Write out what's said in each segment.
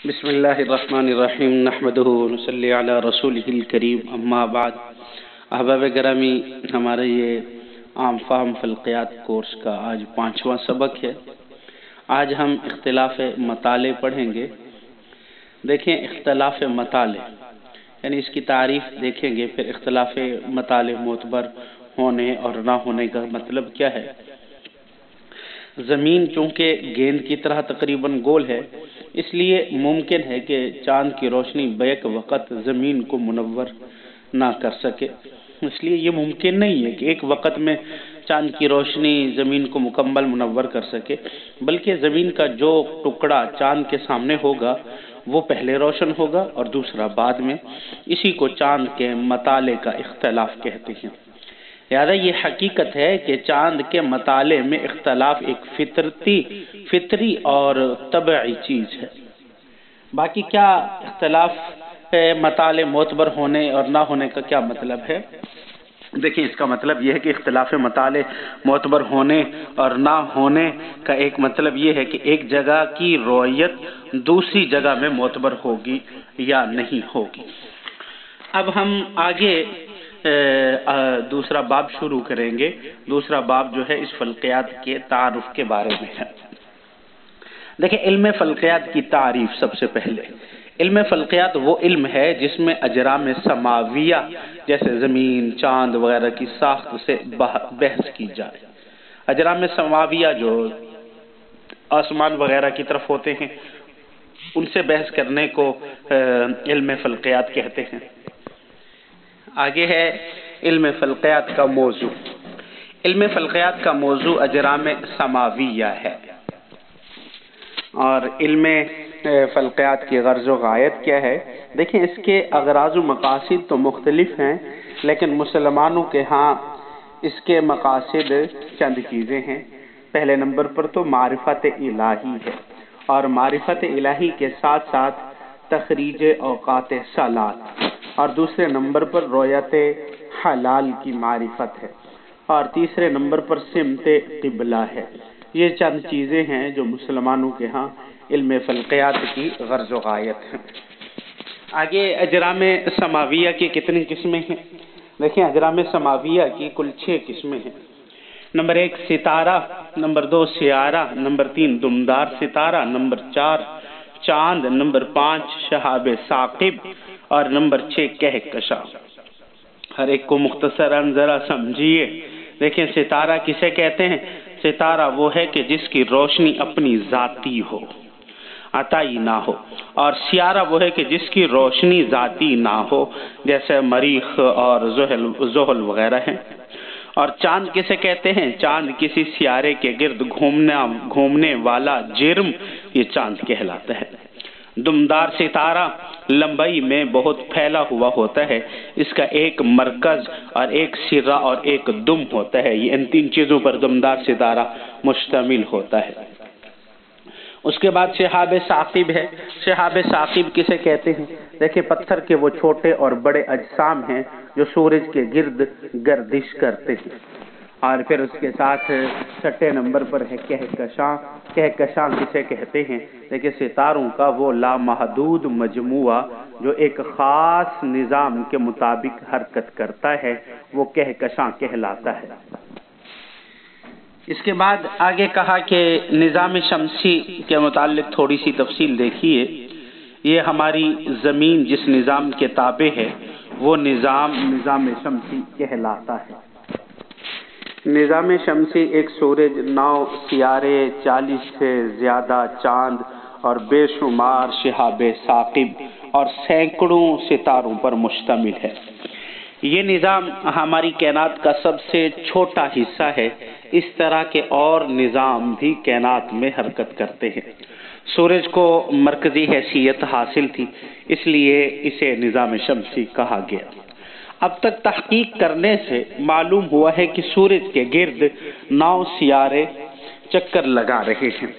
بسم اللہ الرحمن الرحیم نحمدہ ونصلی علی رسولہ الکریم اما بعد. احباب گرامی، ہمارے یہ عام فہم فلقیات کورس کا آج 5واں سبق ہے. آج ہم اختلاف مطالع پڑھیں گے. دیکھیں، اختلاف مطالع یعنی اس کی تعریف دیکھیں گے، پھر اختلاف مطالع معتبر ہونے اور نہ ہونے کا مطلب کیا ہے. زمین چونکہ گیند کی طرح تقریباً گول ہے، اس لیے ممکن ہے کہ چاند کی روشنی بیک وقت زمین کو منور نہ کر سکے. اس لیے یہ ممکن نہیں ہے کہ ایک وقت میں چاند کی روشنی زمین کو مکمل منور کر سکے، بلکہ زمین کا جو ٹکڑا چاند کے سامنے ہوگا وہ پہلے روشن ہوگا اور دوسرا بعد میں. اسی کو چاند کے مطالع کا اختلاف کہتے ہیں. لہذا یہ حقیقت ہے کہ چاند کے مطالع میں اختلاف ایک فطری اور طبعی چیز ہے. باقی کیا اختلاف مطالع معتبر ہونے اور نہ ہونے کا کیا مطلب ہے؟ دیکھیں، اس کا مطلب یہ ہے کہ اختلاف مطالع معتبر ہونے اور نہ ہونے کا ایک مطلب یہ ہے کہ ایک جگہ کی رویت دوسری جگہ میں معتبر ہوگی یا نہیں ہوگی. اب ہم آگے دوسرا باب شروع کریں گے. دوسرا باب جو ہے اس فلقیات کے تعارف کے بارے میں ہے. دیکھیں، علم فلقیات کی تعریف. سب سے پہلے علم فلقیات وہ علم ہے جس میں اجرام سماویہ جیسے زمین، چاند وغیرہ کی ساخت سے بحث کی جائے. اجرام سماویہ جو آسمان وغیرہ کی طرف ہوتے ہیں، ان سے بحث کرنے کو علم فلقیات کہتے ہیں. آگے ہے علم فلقیات کا موضوع. علم فلقیات کا موضوع اجرام سماویہ ہے. اور علم فلقیات کی غرض و غایت کیا ہے؟ دیکھیں، اس کے اغراض و مقاصد تو مختلف ہیں، لیکن مسلمانوں کے ہاں اس کے مقاصد چند چیزیں ہیں. پہلے نمبر پر تو معرفت الہی ہے، اور معرفت الہی کے ساتھ ساتھ تخریج اوقات صلات، اور دوسرے نمبر پر رویت حلال کی معرفت ہے، اور تیسرے نمبر پر سمت قبلہ ہے. یہ چند چیزیں ہیں جو مسلمانوں کے ہاں علم فلقیات کی غرض و غایت ہے. آگے اجرام سماویہ کی کتنی قسمیں ہیں؟ دیکھیں، اجرام سماویہ کی کل 6 قسمیں ہیں. نمبر 1 ستارہ، نمبر 2 سیارہ، نمبر 3 دمدار ستارہ، نمبر 4 چاند، نمبر 5 شہاب ثاقب، اور نمبر 6 کہکشاں. ہر ایک کو مختصراً ذرا سمجھیے. دیکھیں، ستارہ کسے کہتے ہیں؟ ستارہ وہ ہے کہ جس کی روشنی اپنی ذاتی ہو، عطائی نہ ہو. اور سیارہ وہ ہے کہ جس کی روشنی ذاتی نہ ہو، جیسے مریخ اور زحل وغیرہ ہیں. اور چاند کسے کہتے ہیں؟ چاند کسی سیارے کے گرد گھومنے والا جرم، یہ چاند کہلاتا ہے. دمدار ستارہ لمبائی میں بہت پھیلا ہوا ہوتا ہے. اس کا ایک مرکز اور ایک سرہ اور ایک دم ہوتا ہے. یہ ان 3 چیزوں پر دمدار ستارہ مشتمل ہوتا ہے. اس کے بعد شہاب ثاقب ہے. شہاب ثاقب کسے کہتے ہیں؟ دیکھیں، پتھر کے وہ چھوٹے اور بڑے اجسام ہیں جو سورج کے گرد گردش کرتے ہیں. اور پھر اس کے ساتھ 6 نمبر پر ہے کہکشاں. کہکشاں کسے کہتے ہیں؟ دیکھیں، ستاروں کا وہ لامحدود مجموعہ جو ایک خاص نظام کے مطابق حرکت کرتا ہے، وہ کہکشاں کہلاتا ہے. اس کے بعد آگے کہا کہ نظام شمسی کے متعلق تھوڑی سی تفصیل دیکھیے. یہ ہماری زمین جس نظام کے تابع ہے وہ نظام شمسی کہلاتا ہے. نظام شمسی ایک سورج، 9 سیارے، 40 سے زیادہ چاند اور بے شمار شہاب ثاقب اور سینکڑوں ستاروں پر مشتمل ہے. یہ نظام ہماری کائنات کا سب سے چھوٹا حصہ ہے. اس طرح کے اور نظام بھی کائنات میں حرکت کرتے ہیں. سورج کو مرکزی حیثیت حاصل تھی، اس لیے اسے نظام شمسی کہا گیا. اب تک تحقیق کرنے سے معلوم ہوا ہے کہ سورج کے گرد 9 سیارے چکر لگا رہے ہیں.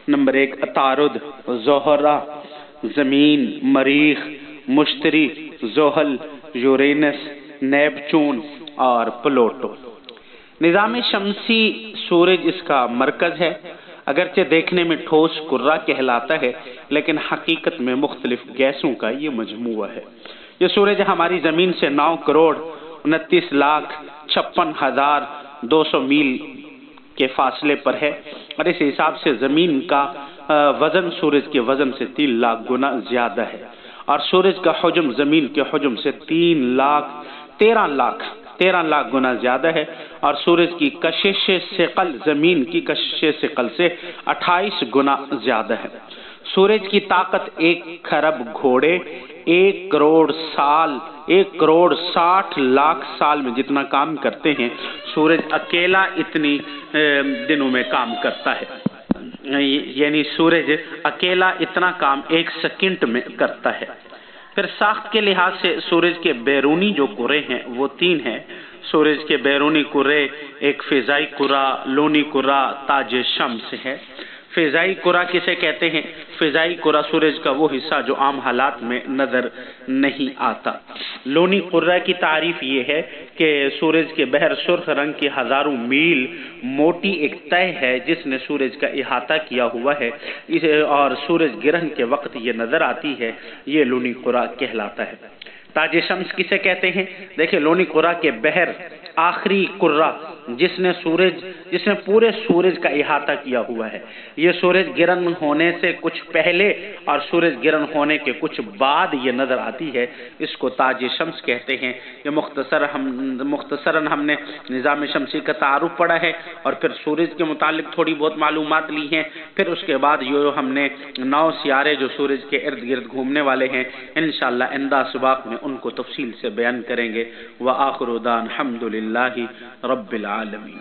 نمبر 1 عطارد، زہرہ، زمین، مریخ، مشتری، زحل، یورینس، نیپچون اور پلوٹو. نظام شمسی سورج اس کا مرکز ہے. اگرچہ دیکھنے میں ٹھوس کرہ کہلاتا ہے، لیکن حقیقت میں مختلف گیسوں کا یہ مجموعہ ہے۔ یہ سورج ہماری زمین سے 9,29,56,200 میل کے فاصلے پر ہے، اور اس حساب سے زمین کا وزن سورج کے وزن سے 3 لاکھ گنا زیادہ ہے، اور سورج کا حجم زمین کے حجم سے 13 لاکھ گنا زیادہ ہے، اور سورج کی کشش ثقل زمین کی کشش ثقل سے 28 گنا زیادہ ہے۔ سورج کی طاقت 1 کھرب گھوڑے 1 کروڑ 60 لاکھ سال میں جتنا کام کرتے ہیں، سورج اکیلا اتنی دنوں میں کام کرتا ہے، یعنی سورج اکیلا اتنا کام 1 سیکنڈ میں کرتا ہے۔ پھر ساخت کے لحاظ سے سورج کے بیرونی جو کرے ہیں وہ 3 ہیں۔ سورج کے بیرونی کرے ایک فضائی کرہ، لونی کرہ، تاج شمس ہے۔ فضائی کرہ کسے کہتے ہیں؟ فضائی کرہ سورج کا وہ حصہ جو عام حالات میں نظر نہیں آتا۔ لونی کرہ کی تعریف یہ ہے کہ سورج کے بحر سرخ رنگ کی ہزاروں میل موٹی ایک تہ ہے جس نے سورج کا احاطہ کیا ہوا ہے، اور سورج گرہن کے وقت یہ نظر آتی ہے، یہ لونی کرہ کہلاتا ہے۔ تاج شمس کسے کہتے ہیں؟ دیکھیں، لونی کرہ کے بحر آخری کرہ جس نے پورے سورج کا احاطہ کیا ہوا ہے، یہ سورج گرہن ہونے سے کچھ پہلے اور سورج گرہن ہونے کے کچھ بعد یہ نظر آتی ہے، اس کو تاج شمس کہتے ہیں۔ یہ مختصراً ہم نے نظام شمسی کا تعارف پڑھا ہے، اور پھر سورج کے متعلق تھوڑی بہت معلومات لی ہیں، پھر اس کے بعد یہ ہم نے 9 سیارے جو سورج کے ارد گرد گھومنے والے ہیں، انشاءاللہ آئندہ اسباق میں ان کو تفصیل سے بیان کریں گے۔ وآخر دعوانا الحمدللہ رب العالمین۔